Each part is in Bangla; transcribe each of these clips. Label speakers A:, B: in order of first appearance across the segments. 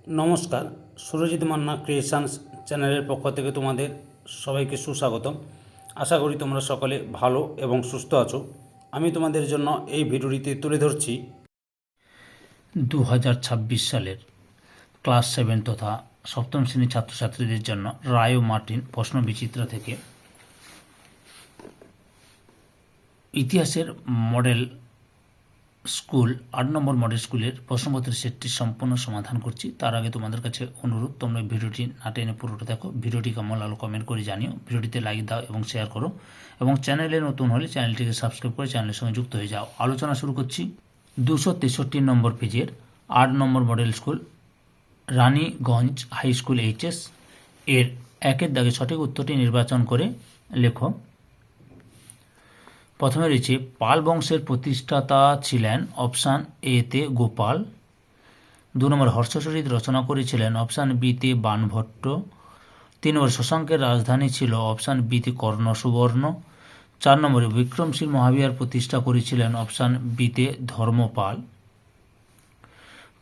A: নমস্কার, সুরজিৎ মান্না ক্রিয়েশনস চ্যানেলের পক্ষ থেকে তোমাদের সবাইকে সুস্বাগতম। আশা করি তোমরা সকলে ভালো এবং সুস্থ আছো। আমি তোমাদের জন্য এই ভিডিওটিতে তুলে ধরছি 2026 সালের ক্লাস 7 তথা সপ্তম শ্রেণীর ছাত্রছাত্রীদের জন্য রায় ও মার্টিন প্রশ্ন বিচিত্রা থেকে ইতিহাসের মডেল স্কুল 8 নম্বর মডেল স্কুলের প্রশ্নপত্রের সেটটি সম্পূর্ণ সমাধান করছি। তার আগে তোমাদের কাছে অনুরোধ, তোমরা ভিডিওটি না টেনে পুরোটা দেখো। ভিডিওটি কেমন লাগলো কমেন্ট করে জানিও, ভিডিওটিতে লাইক দাও এবং শেয়ার করো, এবং চ্যানেলে নতুন হলে চ্যানেলটিকে সাবস্ক্রাইব করে চ্যানেলের সঙ্গে যুক্ত হয়ে যাও। আলোচনা শুরু করছি 263 নম্বর পেজের 8 নম্বর model school Raniganj high school HS এর একের দাগে সঠিক উত্তরটি নির্বাচন করে লেখো। প্রথমে রয়েছে পাল বংশের প্রতিষ্ঠাতা ছিলেন অপশান এ তে গোপাল। 2 নম্বর হর্ষচরিত রচনা করেছিলেন অপশান বি তে বাণভট্ট। 3 নম্বর শশাঙ্কের রাজধানী ছিল অপশান বি তে কর্ণ সুবর্ণ। 4 নম্বরে বিক্রমশীল মহাবিহার প্রতিষ্ঠা করেছিলেন অপশান বি তে ধর্মপাল।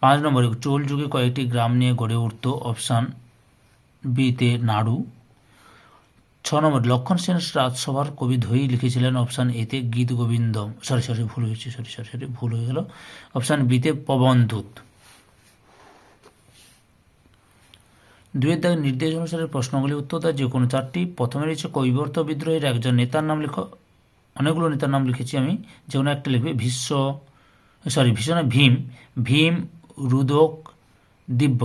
A: 5 নম্বরে চোল যুগে কয়েকটি গ্রাম নিয়ে গড়ে উঠত অপশান বি তে নাড়ু। 6 নম্বর লক্ষণ সেন রাজসভার কবি ধৈ লিখেছিলেন অপশান এ তে গীত গোবিন্দ। ভুল হয়ে গেল, অপশান বি তে পবনদূত। 2 দাগের নির্দেশ অনুসারে প্রশ্নগুলি উত্তর দাও যে কোনো 4টি। প্রথমে রয়েছে কৈবর্ত বিদ্রোহের একজন নেতার নাম লেখো। অনেকগুলো নেতার নাম লিখেছি আমি, যে কোনো একটা লিখবে। ভীম, ভীম, রুদক, দিব্য।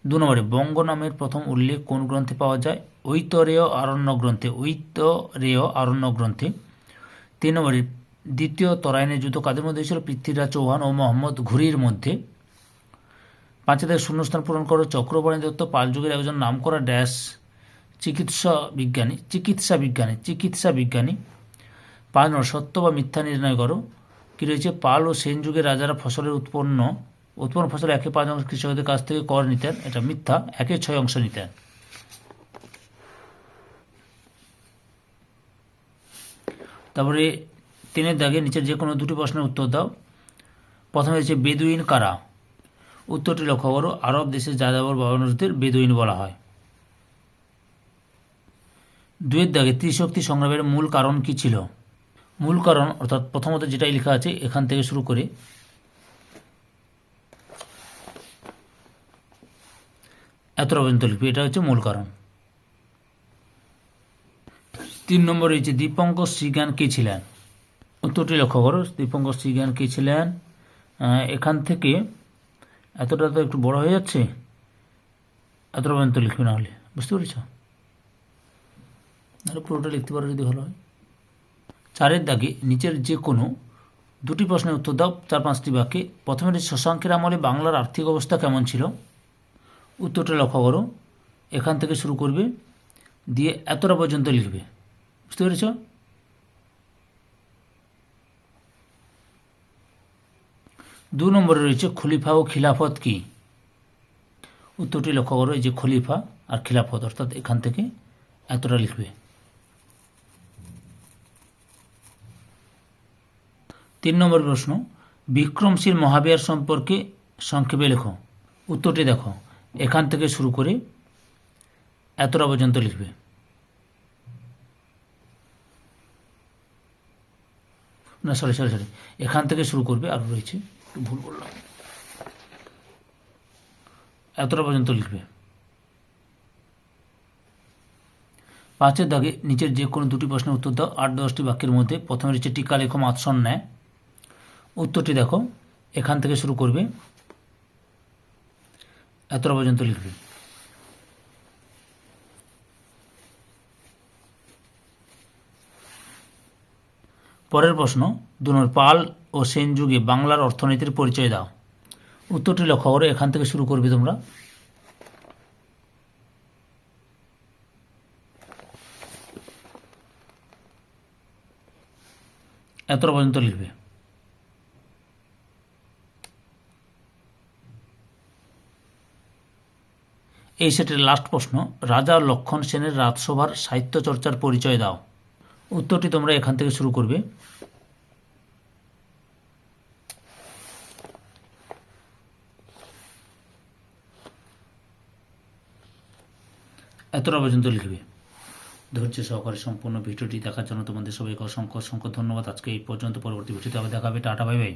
A: 2 নম্বরে বঙ্গ নামের প্রথম উল্লেখ কোন গ্রন্থে পাওয়া যায়? ঐতরেয় আরণ্য গ্রন্থে। 3 নম্বরে দ্বিতীয় তরাইনের যুদ্ধ কাদের মধ্যে হয়েছিল? পৃথ্বীরাজ চৌহান ও মোহাম্মদ ঘুরির মধ্যে। 5 থেকে শূন্যস্থান পূরণ করো। চক্রপাণি দত্ত পাল যুগের একজন নামকরা ড্যাশ চিকিৎসা বিজ্ঞানী। 5 নম্বর সত্য বা মিথ্যা নির্ণয় করো। কি রয়েছে? পাল ও সেন যুগের রাজারা ফসলের উৎপন্ন ফসলের 1/5 কৃষকদের কাছ থেকে কর নিতেন, এটা মিথ্যা। 1/6 নিতেন। তারপরে 3 দাগে নিচের যে কোনো 2টি প্রশ্নের উত্তর দাও। প্রথমে হচ্ছে বেদুইন কারা? উত্তরটি লক্ষ্য করো। আরব দেশের যাযাবর মানুষদের বেদুইন বলা হয়। 2 দাগে ত্রিশক্তি সংগ্রামের মূল কারণ কি ছিল? মূল কারণ অর্থাৎ প্রথমত যেটাই লেখা আছে এখান থেকে শুরু করে এতটা পর্যন্ত লিখবে, এটা হচ্ছে মূল কারণ। 3 নম্বর রয়েছে দীপঙ্কর শ্রীজ্ঞান কে ছিলেন? উত্তরটি লক্ষ্য করো। দীপঙ্কর শ্রীজ্ঞান কে ছিলেন? এখান থেকে এতটা তো একটু বড় হয়ে যাচ্ছে, এতটা পর্যন্ত লিখবে, না হলে বুঝতে পেরেছ? নাহলে পুরোটা লিখতে পারো যদি ভালো হয়। 4 দাগে নিচের যে কোনো 2টি প্রশ্নের উত্তর দাও 4-5টি বাক্যে। প্রথমে শশাঙ্কের আমলে বাংলার আর্থিক অবস্থা কেমন ছিল? উত্তরটা লক্ষ্য করো। এখান থেকে শুরু করবে, দিয়ে এতটা পর্যন্ত লিখবে, বুঝতে পেরেছ? 2 নম্বরে রয়েছে খলিফা ও খিলাফত কি? উত্তরটি লক্ষ্য করো। এই যে খলিফা আর খিলাফত, অর্থাৎ এখান থেকে এতটা লিখবে। 3 নম্বর প্রশ্ন বিক্রমশীল মহাবিহার সম্পর্কে সংক্ষেপে লেখো। উত্তরটি দেখো, এখান থেকে শুরু করে এতটা পর্যন্ত লিখবে। না সরি, এখান থেকে শুরু করবে, আরও রয়েছে, ভুল বললাম, এতটা পর্যন্ত লিখবে। 5 দাগে নিচের যে কোনো 2টি প্রশ্নের উত্তর দাও 8-10টি বাক্যের মধ্যে। প্রথমে রয়েছে টিকা লেখো মাৎসন ন্যায়। উত্তরটি দেখো, এখান থেকে শুরু করবে, এতটা পর্যন্ত লিখবে। পরের প্রশ্ন 2 নম্বর পাল ও সেন যুগে বাংলার অর্থনীতির পরিচয় দাও। উত্তরটি লক্ষ্য করো। এখান থেকে শুরু করবে তোমরা, এতটা পর্যন্ত লিখবে। এই সেটের লাস্ট প্রশ্ন রাজা লক্ষণ সেনের রাজসভার সাহিত্য চর্চার পরিচয় দাও। উত্তরটি তোমরা এখান থেকে শুরু করবে, এতটা পর্যন্ত লিখবে। ধৈর্য সহকারে সম্পূর্ণ ভিডিওটি দেখার জন্য তোমাদের সবাইকে অসংখ্য অসংখ্য ধন্যবাদ। আজকে এই পর্যন্ত, পরবর্তী ভিডিওতে আবার দেখা হবে। Tata, bye bye.